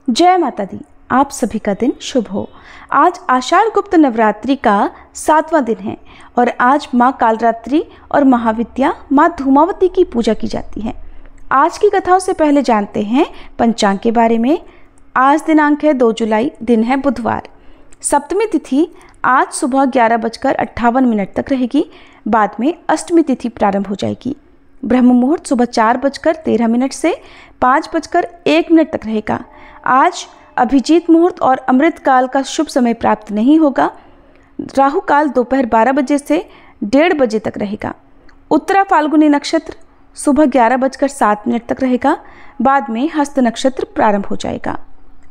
जय माता दी। आप सभी का दिन शुभ हो। आज आषाढ़ गुप्त नवरात्रि का 7वां दिन है और आज माँ कालरात्रि और महाविद्या माँ धूमावती की पूजा की जाती है। आज की कथाओं से पहले जानते हैं पंचांग के बारे में। आज दिनांक है 2 जुलाई, दिन है बुधवार। सप्तमी तिथि आज सुबह 11:58 तक रहेगी। बाद में अष्टमी तिथि प्रारंभ हो जाएगी। ब्रह्म मुहूर्त सुबह 4:13 से 5:01 तक रहेगा। आज अभिजीत मुहूर्त और अमृत काल का शुभ समय प्राप्त नहीं होगा। राहु काल दोपहर 12 बजे से 1:30 बजे तक रहेगा। उत्तरा फाल्गुनी नक्षत्र सुबह 11:07 तक रहेगा। बाद में हस्त नक्षत्र प्रारंभ हो जाएगा।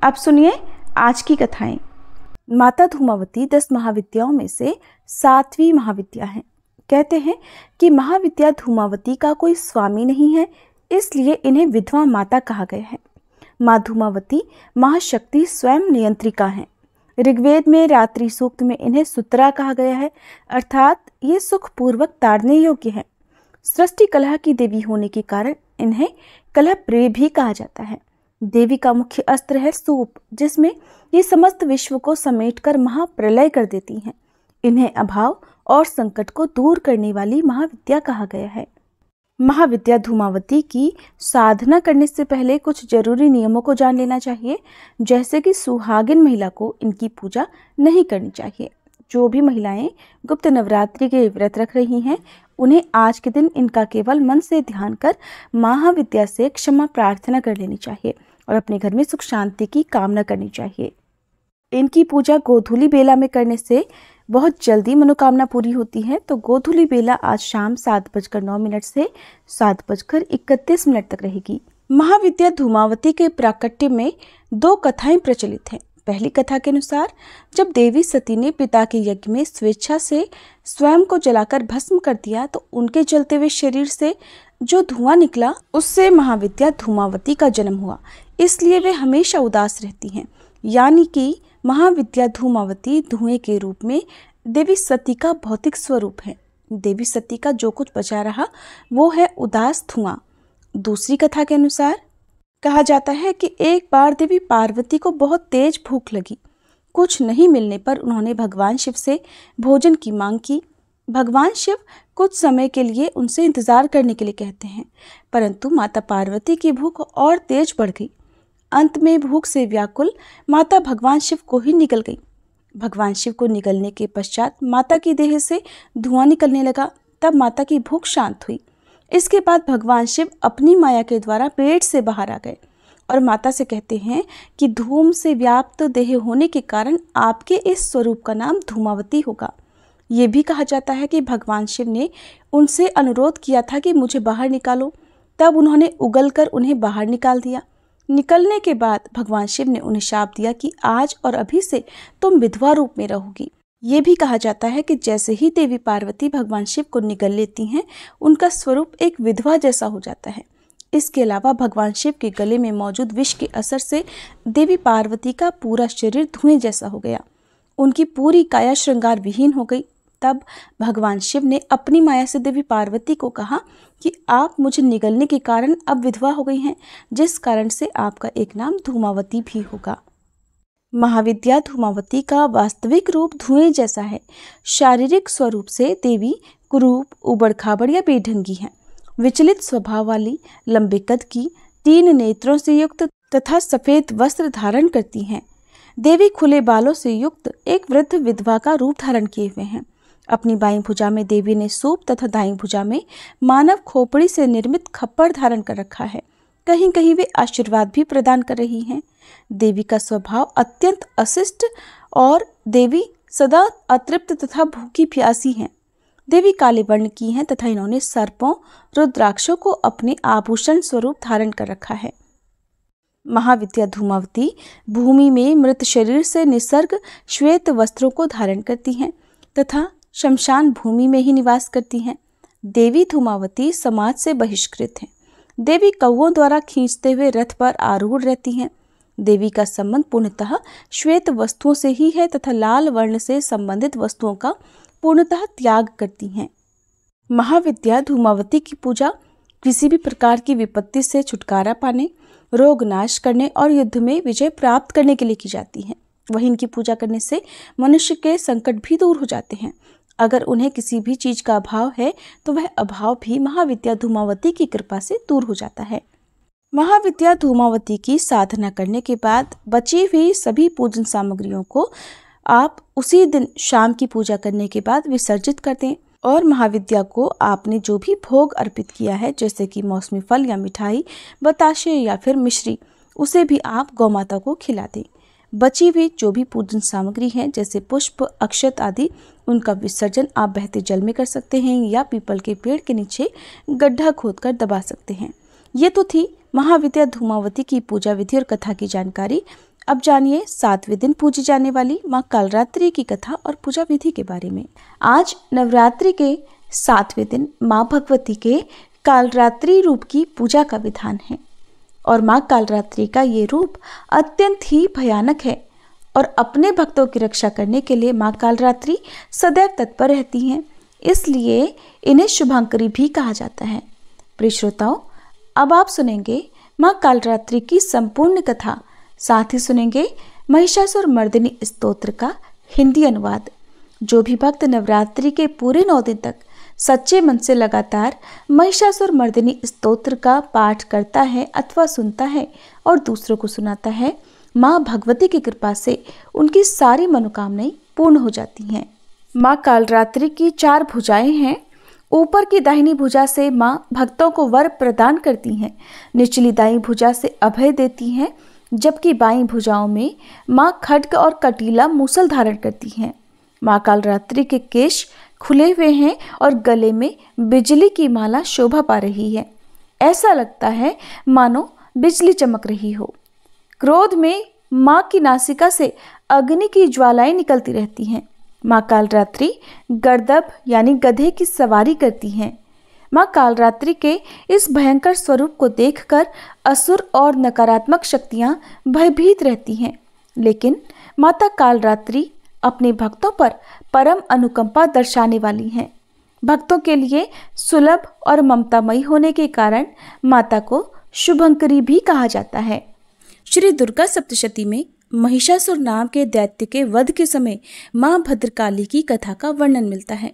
अब सुनिए आज की कथाएं। माता धूमावती 10 महाविद्याओं में से 7वीं महाविद्या है। कहते हैं कि महाविद्या धूमावती का कोई स्वामी नहीं है, इसलिए इन्हें विधवा माता कहा गया है। माँ धूमावती महाशक्ति स्वयं नियंत्रिका हैं। ऋग्वेद में रात्रि सूक्त में इन्हें सुतरा कहा गया है, अर्थात ये सुखपूर्वक ताड़ने योग्य है। सृष्टि कलह की देवी होने के कारण इन्हें कलह प्रिय भी कहा जाता है। देवी का मुख्य अस्त्र है सूप, जिसमें ये समस्त विश्व को समेटकर महाप्रलय कर देती हैं। इन्हें अभाव और संकट को दूर करने वाली महाविद्या कहा गया है। महाविद्या धूमावती की साधना करने से पहले कुछ जरूरी नियमों को जान लेना चाहिए, जैसे कि सुहागिन महिला को इनकी पूजा नहीं करनी चाहिए। जो भी महिलाएं गुप्त नवरात्रि के व्रत रख रही हैं, उन्हें आज के दिन इनका केवल मन से ध्यान कर महाविद्या से क्षमा प्रार्थना कर लेनी चाहिए और अपने घर में सुख शांति की कामना करनी चाहिए। इनकी पूजा गोधूली बेला में करने से बहुत जल्दी मनोकामना पूरी होती है। तो गोधूली बेला आज शाम 7:09 से 7:31 तक रहेगी। महाविद्या धूमावती के प्राकट्य में 2 कथाएं प्रचलित हैं। पहली कथा के अनुसार जब देवी सती ने पिता के यज्ञ में स्वेच्छा से स्वयं को जलाकर भस्म कर दिया, तो उनके जलते हुए शरीर से जो धुआं निकला, उससे महाविद्या धूमावती का जन्म हुआ। इसलिए वे हमेशा उदास रहती हैं। यानी कि महाविद्या धूमावती धुएं के रूप में देवी सती का भौतिक स्वरूप है। देवी सती का जो कुछ बचा रहा वो है उदास धुआं। दूसरी कथा के अनुसार कहा जाता है कि एक बार देवी पार्वती को बहुत तेज भूख लगी। कुछ नहीं मिलने पर उन्होंने भगवान शिव से भोजन की मांग की। भगवान शिव कुछ समय के लिए उनसे इंतजार करने के लिए कहते हैं, परंतु माता पार्वती की भूख और तेज बढ़ गई। अंत में भूख से व्याकुल माता भगवान शिव को ही निकल गई। भगवान शिव को निकलने के पश्चात माता की देह से धुआं निकलने लगा। तब माता की भूख शांत हुई। इसके बाद भगवान शिव अपनी माया के द्वारा पेट से बाहर आ गए और माता से कहते हैं कि धूम से व्याप्त देह होने के कारण आपके इस स्वरूप का नाम धूमावती होगा। ये भी कहा जाता है कि भगवान शिव ने उनसे अनुरोध किया था कि मुझे बाहर निकालो। तब उन्होंने उगलकर उन्हें बाहर निकाल दिया। निकलने के बाद भगवान शिव ने उन्हें शाप दिया कि आज और अभी से तुम विधवा रूप में रहोगी। ये भी कहा जाता है कि जैसे ही देवी पार्वती भगवान शिव को निगल लेती हैं, उनका स्वरूप एक विधवा जैसा हो जाता है। इसके अलावा भगवान शिव के गले में मौजूद विष के असर से देवी पार्वती का पूरा शरीर धुएं जैसा हो गया। उनकी पूरी काया श्रृंगार विहीन हो गई। तब भगवान शिव ने अपनी माया से देवी पार्वती को कहा कि आप मुझे निगलने के कारण अब विधवा हो गई हैं, जिस कारण से आपका एक नाम धूमावती भी होगा। महाविद्या धूमावती का वास्तविक रूप धुएं जैसा है। शारीरिक स्वरूप से देवी कुरूप, उबड़-खाबड़ या बेढंगी हैं। विचलित स्वभाव वाली, लंबे कद की, 3 नेत्रों से युक्त तथा सफेद वस्त्र धारण करती हैं। देवी खुले बालों से युक्त एक वृद्ध विधवा का रूप धारण किए हुए हैं। अपनी बाईं भुजा में देवी ने सूप तथा दाईं भुजा में मानव खोपड़ी से निर्मित खप्पड़ धारण कर रखा है। कहीं कहीं वे आशीर्वाद भी प्रदान कर रही हैं। देवी का स्वभाव अत्यंत अशिष्ट और देवी सदा अतृप्त तथा भूखी प्यासी हैं। देवी काले वर्ण की हैं तथा इन्होंने सर्पों, रुद्राक्षों को अपने आभूषण स्वरूप धारण कर रखा है। महाविद्या धूमावती भूमि में मृत शरीर से निसर्ग श्वेत वस्त्रों को धारण करती हैं तथा शमशान भूमि में ही निवास करती हैं। देवी धूमावती समाज से बहिष्कृत हैं। देवी कौओं द्वारा खींचते हुए रथ पर आरूढ़ रहती हैं। देवी का संबंध पूर्णतः श्वेत वस्तुओं से ही है तथा लाल वर्ण से संबंधित वस्तुओं का पूर्णतः त्याग करती हैं। महाविद्या धूमावती की पूजा किसी भी प्रकार की विपत्ति से छुटकारा पाने, रोग नाश करने और युद्ध में विजय प्राप्त करने के लिए की जाती हैं। वहीं इनकी पूजा करने से मनुष्य के संकट भी दूर हो जाते हैं। अगर उन्हें किसी भी चीज का अभाव है तो वह अभाव भी महाविद्या धूमावती की कृपा से दूर हो जाता है। महाविद्या धूमावती की साधना करने के बाद बची हुई सभी पूजन सामग्रियों को आप उसी दिन शाम की पूजा करने के बाद विसर्जित कर दें और महाविद्या को आपने जो भी भोग अर्पित किया है, जैसे कि मौसमी फल या मिठाई, बताशे या फिर मिश्री, उसे भी आप गौ माता को खिला दें। बची हुई जो भी पूजन सामग्री है, जैसे पुष्प, अक्षत आदि, उनका विसर्जन आप बहते जल में कर सकते हैं या पीपल के पेड़ के नीचे गड्ढा खोदकर दबा सकते हैं। ये तो थी महाविद्या धूमावती की पूजा विधि और कथा की जानकारी। अब जानिए 7वें दिन पूजी जाने वाली माँ कालरात्रि की कथा और पूजा विधि के बारे में। आज नवरात्रि के 7वें दिन माँ भगवती के कालरात्रि रूप की पूजा का विधान है और माँ कालरात्रि का ये रूप अत्यंत ही भयानक है और अपने भक्तों की रक्षा करने के लिए माँ कालरात्रि सदैव तत्पर रहती हैं, इसलिए इन्हें शुभांकरी भी कहा जाता है। प्रिय श्रोताओं, अब आप सुनेंगे माँ कालरात्रि की संपूर्ण कथा, साथ ही सुनेंगे महिषासुर मर्दिनी स्तोत्र का हिंदी अनुवाद। जो भी भक्त नवरात्रि के पूरे 9 दिन तक सच्चे मन से लगातार महिषासुर मर्दिनी स्तोत्र का पाठ करता है अथवा सुनता है और दूसरों को सुनाता है, माँ भगवती की कृपा से उनकी सारी मनोकामनाएं पूर्ण हो जाती हैं। माँ कालरात्रि की 4 भुजाएं हैं। ऊपर की दाहिनी भुजा से माँ भक्तों को वर प्रदान करती हैं, निचली दाईं भुजा से अभय देती हैं, जबकि बाईं भुजाओं में माँ खड्ग और कटीला मूसल धारण करती हैं। माँ कालरात्रि के केश खुले हुए हैं और गले में बिजली की माला शोभा पा रही है। ऐसा लगता है मानो बिजली चमक रही हो। क्रोध में माँ की नासिका से अग्नि की ज्वालाएं निकलती रहती हैं। माँ कालरात्रि गर्दभ यानी गधे की सवारी करती हैं। माँ कालरात्रि के इस भयंकर स्वरूप को देखकर असुर और नकारात्मक शक्तियां भयभीत रहती हैं, लेकिन माता कालरात्रि अपने भक्तों पर परम अनुकंपा दर्शाने वाली हैं। भक्तों के लिए सुलभ और ममतामयी होने के कारण माता को शुभंकरी भी कहा जाता है। श्री दुर्गा सप्तशती में महिषासुर नाम के दैत्य के वध के समय मां भद्रकाली की कथा का वर्णन मिलता है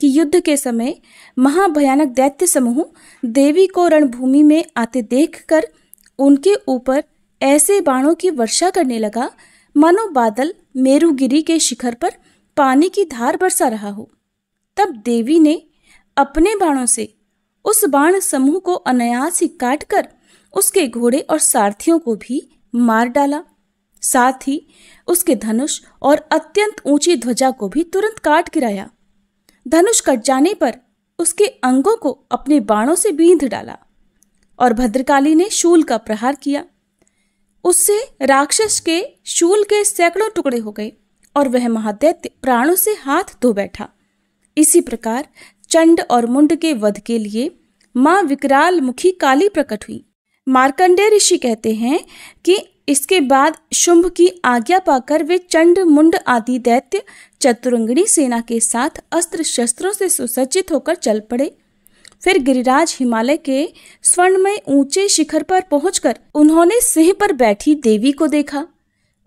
कि युद्ध के समय महाभयानक दैत्य समूह देवी को रणभूमि में आते देखकर उनके ऊपर ऐसे बाणों की वर्षा करने लगा मानो बादल मेरुगिरी के शिखर पर पानी की धार बरसा रहा हो। तब देवी ने अपने बाणों से उस बाण समूह को अनायास ही काटकर उसके घोड़े और सारथियों को भी मार डाला। साथ ही उसके धनुष और अत्यंत ऊंची ध्वजा को भी तुरंत काट गिराया। धनुष कट जाने पर उसके अंगों को अपने बाणों से बींध डाला और भद्रकाली ने शूल का प्रहार किया। उससे राक्षस के शूल के सैकड़ों टुकड़े हो गए और वह महादैत्य प्राणों से हाथ धो बैठा। इसी प्रकार चंड और मुंड के वध के लिए मां विकराल मुखी काली प्रकट हुई। मार्कंडेय ऋषि कहते हैं कि इसके बाद शुंभ की आज्ञा पाकर वे चंड मुंड आदि दैत्य चतुरंगिणी सेना के साथ अस्त्र शस्त्रों से सुसज्जित होकर चल पड़े। फिर गिरिराज हिमालय के स्वर्णमय ऊंचे शिखर पर पहुंचकर उन्होंने सिंह पर बैठी देवी को देखा।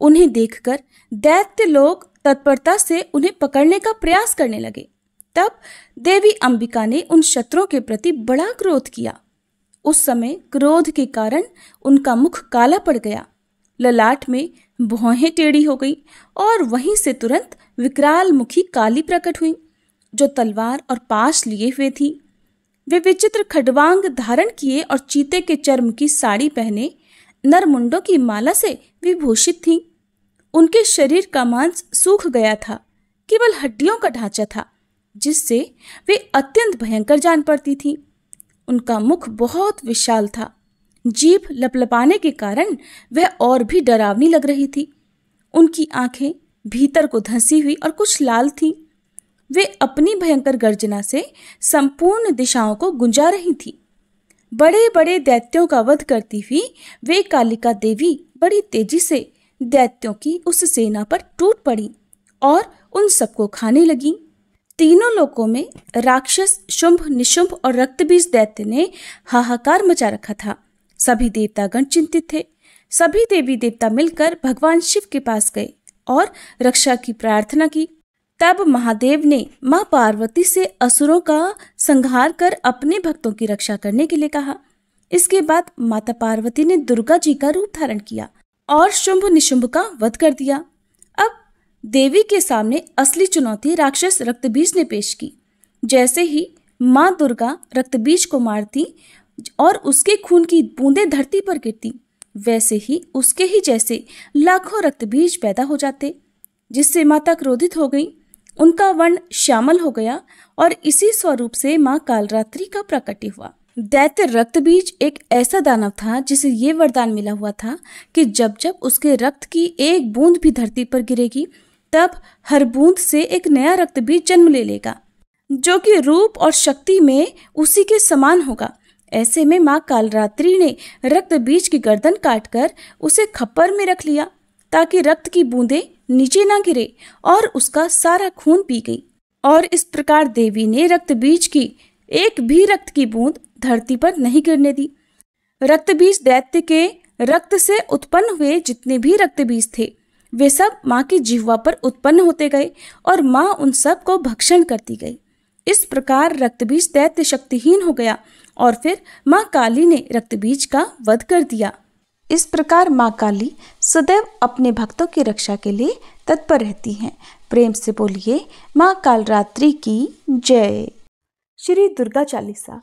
उन्हें देखकर दैत्य लोग तत्परता से उन्हें पकड़ने का प्रयास करने लगे। तब देवी अंबिका ने उन शत्रुओं के प्रति बड़ा क्रोध किया। उस समय क्रोध के कारण उनका मुख काला पड़ गया, ललाट में भौहें टेढ़ी हो गई और वहीं से तुरंत विकराल मुखी काली प्रकट हुई, जो तलवार और पाश लिए हुए थी। वे विचित्र खडवांग धारण किए और चीते के चर्म की साड़ी पहने नरमुंडों की माला से विभूषित थीं। उनके शरीर का मांस सूख गया था, केवल हड्डियों का ढांचा था, जिससे वे अत्यंत भयंकर जान पड़ती थीं। उनका मुख बहुत विशाल था। जीभ लपलपाने के कारण वह और भी डरावनी लग रही थी। उनकी आंखें भीतर को धंसी हुई और कुछ लाल थीं। वे अपनी भयंकर गर्जना से संपूर्ण दिशाओं को गुंजा रही थी। बड़े बड़े दैत्यों का वध करती हुई वे कालिका देवी बड़ी तेजी से दैत्यों की उस सेना पर टूट पड़ी और उन सबको खाने लगी। तीनों लोकों में राक्षस शुंभ, निशुंभ और रक्तबीज दैत्य ने हाहाकार मचा रखा था। सभी देवतागण चिंतित थे। सभी देवी देवता मिलकर भगवान शिव के पास गए और रक्षा की प्रार्थना की। तब महादेव ने मां पार्वती से असुरों का संहार कर अपने भक्तों की रक्षा करने के लिए कहा। इसके बाद माता पार्वती ने दुर्गा जी का रूप धारण किया और शुंभ निशुंभ का वध कर दिया। अब देवी के सामने असली चुनौती राक्षस रक्तबीज ने पेश की। जैसे ही मां दुर्गा रक्तबीज को मारती और उसके खून की बूंदें धरती पर गिरती, वैसे ही उसके ही जैसे लाखों रक्तबीज पैदा हो जाते, जिससे माता क्रोधित हो गई। उनका वर्ण श्यामल हो गया और इसी स्वरूप से मां कालरात्रि का प्रकट हुआ। दैत्य रक्तबीज एक ऐसा दानव था जिसे ये वरदान मिला हुआ था कि जब जब उसके रक्त की एक बूंद भी धरती पर गिरेगी, तब हर बूंद से एक नया रक्तबीज जन्म ले लेगा, जो कि रूप और शक्ति में उसी के समान होगा। ऐसे में मां कालरात्रि ने रक्तबीज की गर्दन काटकर उसे खप्पर में रख लिया, ताकि रक्त की बूंदें नीचे ना गिरे, और उसका सारा खून पी गई। और इस प्रकार देवी ने रक्तबीज की एक भी रक्त की बूंद धरती पर नहीं गिरने दी। रक्तबीज दैत्य के रक्त से उत्पन्न हुए जितने भी रक्तबीज थे, वे सब मां की जिह्वा पर उत्पन्न होते गए और मां उन सब को भक्षण करती गई। इस प्रकार रक्तबीज दैत्य शक्तिहीन हो गया और फिर मां काली ने रक्तबीज का वध कर दिया। इस प्रकार मां काली सदैव अपने भक्तों की रक्षा के लिए तत्पर रहती हैं। प्रेम से बोलिए मां कालरात्रि की जय। श्री दुर्गा चालीसा।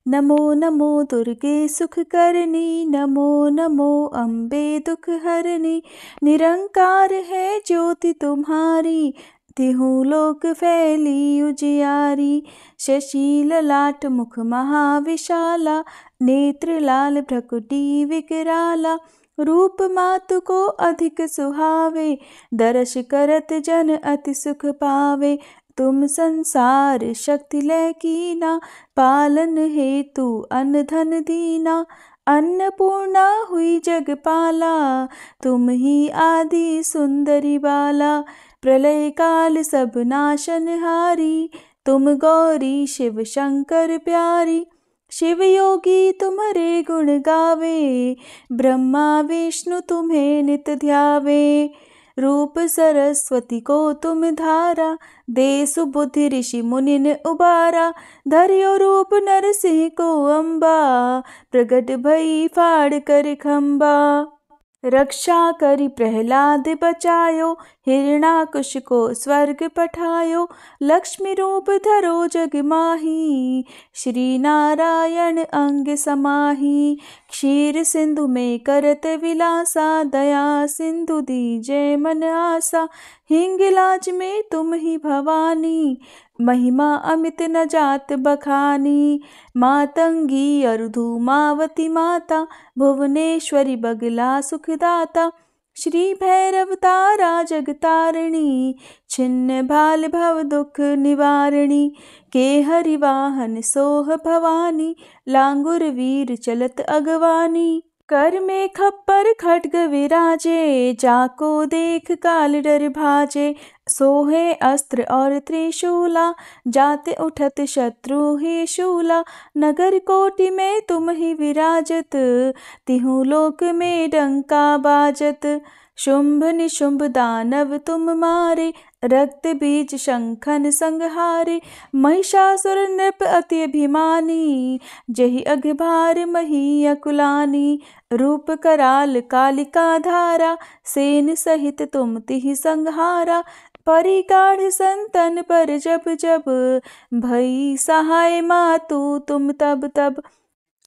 नमो नमो दुर्गे सुख करनी, नमो नमो अम्बे दुख हरनी। निरंकार है ज्योति तुम्हारी, तिहु लोक फैली उजियारी। शशि ललाट मुख महाविशाला, नेत्र लाल भ्रकुटी विकराला। रूप मातु को अधिक सुहावे, दर्श करत जन अति सुख पावे। तुम संसार शक्ति लय कीना, पालन हेतु अन्न धन दीना। अन्नपूर्णा हुई जगपाला, तुम ही आदि सुंदरी बाला। प्रलय काल सब नाशनहारी, तुम गौरी शिव शंकर प्यारी। शिव योगी तुम्हारे गुण गावे, ब्रह्मा विष्णु तुम्हें नित ध्यावे। रूप सरस्वती को तुम धारा, दे सुबुद्धि ऋषि मुनिन उबारा। धर्यो रूप नरसिंह को अम्बा, प्रगट भई फाड़ कर खम्बा। रक्षा करी प्रहलाद बचायो, हिरणाकुश को स्वर्ग पठायो। लक्ष्मी रूप धरो जग माही, श्री नारायण अंग समाही। क्षीर सिंधु में करत विलासा, दया सिंधु दीजे मन आसा। हिंगलाज में तुम ही भवानी, महिमा अमित न जात बखानी। मातंगी अरुधुमावती माता, भुवनेश्वरी बगला सुखदाता। श्री भैरव तारा जगतारिणी, छिन्न भाल भव दुख निवारिणी। के हरिवाहन सोह भवानी, लांगुर वीर चलत अगवानी। कर में खप्पर खड्ग विराजे, जाको देख काल डर भाजे। सोहे अस्त्र और त्रिशूला, जाते उठत शत्रु ही शूला। नगर कोटि में तुम ही विराजत, तिहु लोक में डंका बाजत। शुंभ निशुंभ दानव तुम मारे, रक्त बीज शंखन संहारे। महिषासुर नृप अति अभिमानी, जहि अघभार मही अकुलानी। रूप कराल कालिका धारा, सेन सहित तुम तिहि संहारा। परिगाढ़ संतन पर जब जब, भई सहाय मातु तुम तब तब।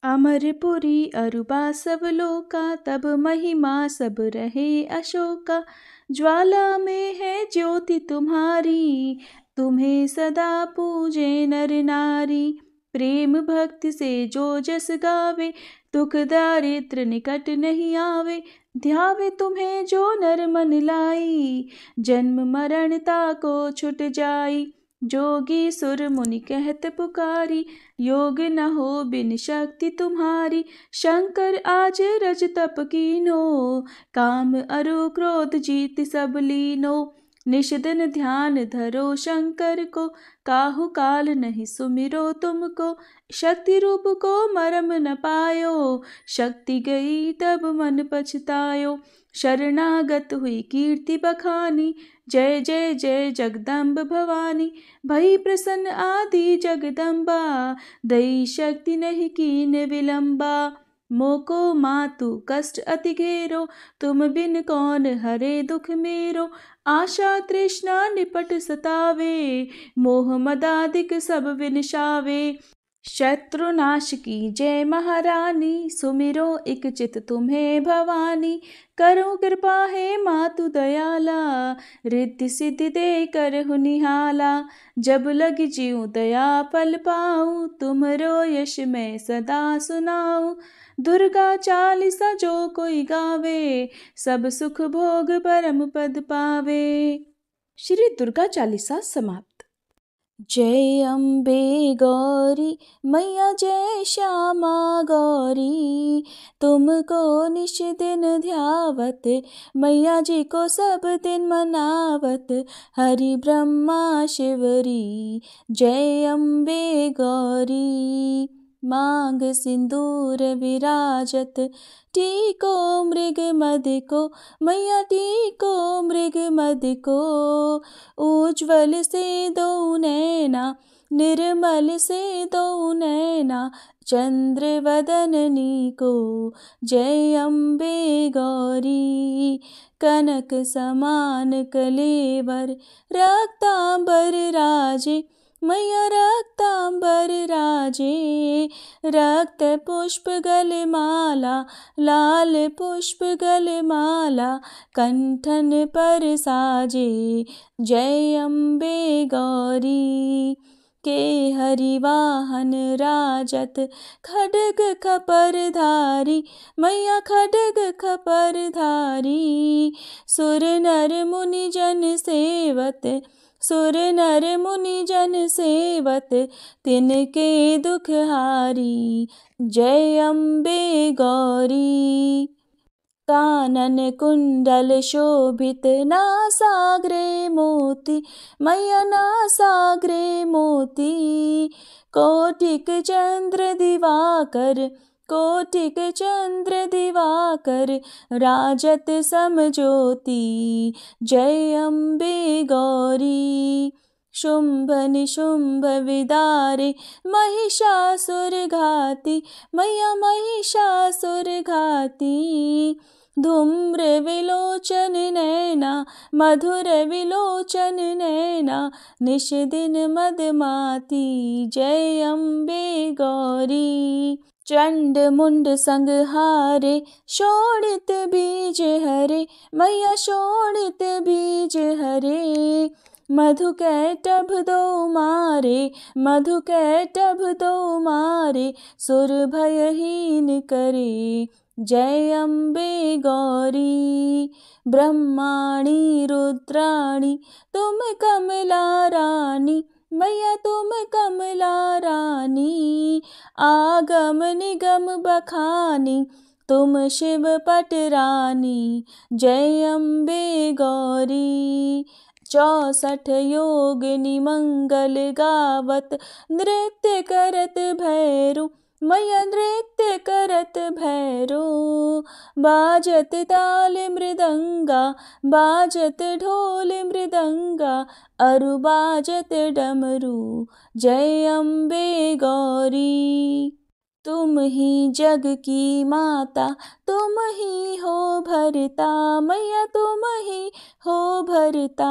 अमरपुरी अरुबा सब लोका, तब महिमा सब रहे अशोका। ज्वाला में है ज्योति तुम्हारी, तुम्हें सदा पूजे नर नारी। प्रेम भक्ति से जो जस गावे, दुख दारिद्र निकट नहीं आवे। ध्यावे तुम्हें जो नर मन लाई, जन्म मरण ताको छुट जाई। जोगी सुर मुनि कहत पुकारी, योग न हो बिन शक्ति तुम्हारी। शंकर आज रज तप कीनो, काम अरु क्रोध जीत सब लीनो। निश दिन ध्यान धरो शंकर को, काहू काल नहीं सुमिरो तुमको। शक्ति रूप को मरम न पायो, शक्ति गई तब मन पछतायो। शरणागत हुई कीर्ति बखानी, जय जय जय जगदम्ब भवानी। भई प्रसन्न आदि जगदम्बा, दई शक्ति नहीं कीन विलंबा। मोको मातु कष्ट अति घेरो, तुम बिन कौन हरे दुख मेरो। आशा तृष्णा निपट सतावे, मोह मदादिक सब विनशावे। शत्रुनाश की जय महारानी, सुमिरो इक चित तुम्हें भवानी। करो कृपा है मातु दयाला, रिद्धि सिद्धि दे करहु निहाला। जब लग जीऊँ दया पल पाऊँ, तुमरो यश मैं सदा सुनाऊँ। दुर्गा चालीसा जो कोई गावे, सब सुख भोग परम पद पावे। श्री दुर्गा चालीसा समाप्त। जय अम्बे गौरी मैया जय श्यामा गौरी, तुमको निश दिन ध्यावत, मैया जी को सब दिन मनावत। हरि ब्रह्मा शिवरी जय अम्बे गौरी। मांग सिंदूर विराजत, टीको मृग मद को, मैया टीको मृग मद को। उज्ज्वल से दो नैना, निर्मल से दो नैना, चंद्र वदननी को। जय अम्बे गौरी। कनक समान कलेवर, रक्तांबर राजे, मैया रक्तांबर राजे। रक्त पुष्प गलमाला, लाल पुष्प गलमाला, कंठन पर साजे। जय अम्बे गौरी। के हरि वाहन राजत, खड्ग खपर धारी, मैया खड्ग खपर धारी। सुर नर मुनि जन सेवत, सुर नर मुनि जन सेवत, तिनके दुख हारी। जय अम्बे गौरी। कानन कुंडल शोभित, नासाग्रे मोती, मैया नासाग्रे मोती। कोटिक चंद्र दिवाकर, कोटिक चंद्र दिवाकर, राजत समज्योति। जय अम्बे गौरी। शुंभ निशुंभ विदारे, महिषासुर घाती, मैया महिषासुर घाती। धूम्र विलोचन नैना, मधुर विलोचन नैना, निश दिन मदमाती। जय अम्बे गौरी। चंड मुंड संहारे, शोणित बीज हरे, मैया शोणित बीज हरे। मधु कैटभ दो मारे, मधु कैटभ दो मारे, सुर भयहीन करे। जय अम्बे गौरी। ब्रह्माणी रुद्राणी, तुम कमला रानी, मैया तुम कमला रानी। आगम निगम बखानी, तुम शिव पट रानी। जय अम्बे गौरी। 64 योगिनी मंगल गावत, नृत्य करत भैरू, मैया नृत्य करत भैरू। बाजत ताल मृदंगा, बाजत ढोल मृदंगा, अरु बाजत डमरू। जय अम्बे गौरी। तुम ही जग की माता, तुम ही हो भरता, मैया तुम ही हो भरता।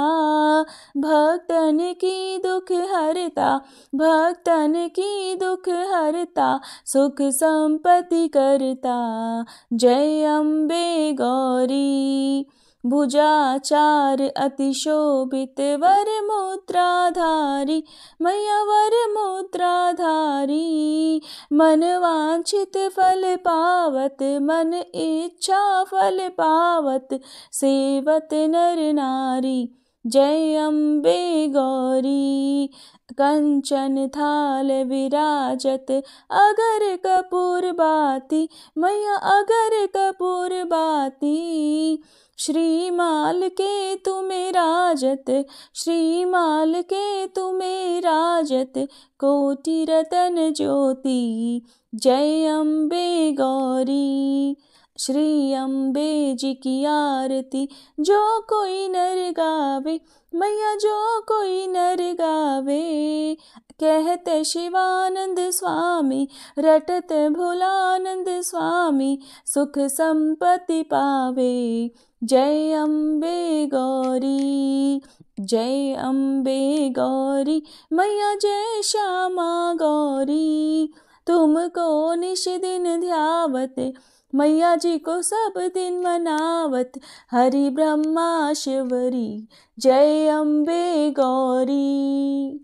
भक्तन की दुख हरता, भक्तन की दुख हरता, सुख संपत्ति करता। जय अम्बे गौरी। भुजाचार अति शोभित, वर मुद्राधारी, मैया वर मुद्राधारी। मन वांछित फल पावत, मन इच्छा फल पावत, सेवत नर नारी। जय अम्बे गौरी। कंचन थाल विराजत, अगर कपूर बाती, मैया अगर कपूर बाती। श्रीमाल के तुम्हें राजत, श्रीमाल के तुम्हें राजत, कोटि रतन ज्योति, जय अम्बे गौरी। श्री अम्बे जी की आरती जो कोई नर गावे, मैया जो कोई नर गावे। कहते शिवानंद स्वामी, रटत भोलानंद स्वामी, सुख संपत्ति पावे। जय अम्बे गौरी, जय अम्बे गौरी, मैया जय श्यामा गौरी। तुमको निश दिन ध्यावत, मैया जी को सब दिन मनावत, हरि ब्रह्मा शिवरी, जय अम्बे गौरी।